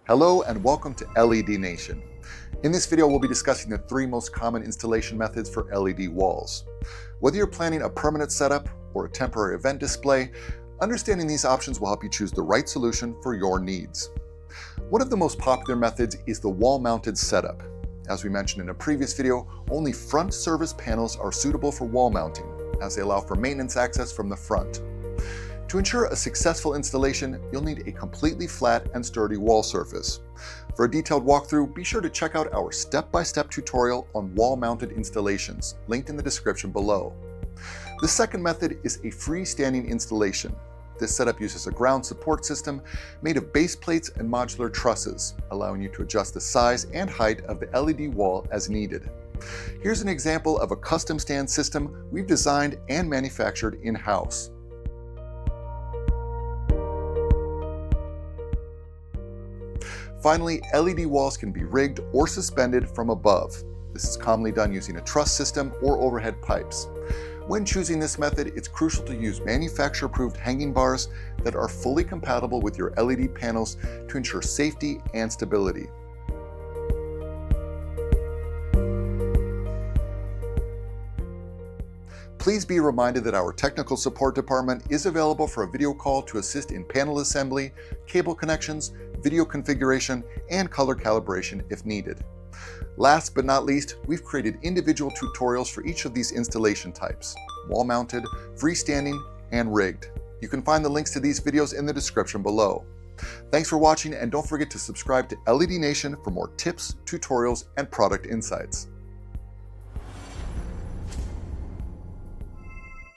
Hello and welcome to LED Nation. In this video, we'll be discussing the 3 most common installation methods for LED walls. Whether you're planning a permanent setup or a temporary event display, understanding these options will help you choose the right solution for your needs. One of the most popular methods is the wall-mounted setup. As we mentioned in a previous video, only front service panels are suitable for wall mounting, as they allow for maintenance access from the front. To ensure a successful installation, you'll need a completely flat and sturdy wall surface. For a detailed walkthrough, be sure to check out our step-by-step tutorial on wall-mounted installations, linked in the description below. The second method is a freestanding installation. This setup uses a ground support system made of base plates and modular trusses, allowing you to adjust the size and height of the LED wall as needed. Here's an example of a custom stand system we've designed and manufactured in-house. Finally, LED walls can be rigged or suspended from above. This is commonly done using a truss system or overhead pipes. When choosing this method, it's crucial to use manufacturer-approved hanging bars that are fully compatible with your LED panels to ensure safety and stability. Please be reminded that our technical support department is available for a video call to assist in panel assembly, cable connections, video configuration, and color calibration if needed. Last but not least, we've created individual tutorials for each of these installation types: wall-mounted, freestanding, and rigged. You can find the links to these videos in the description below. Thanks for watching, and don't forget to subscribe to LED Nation for more tips, tutorials, and product insights.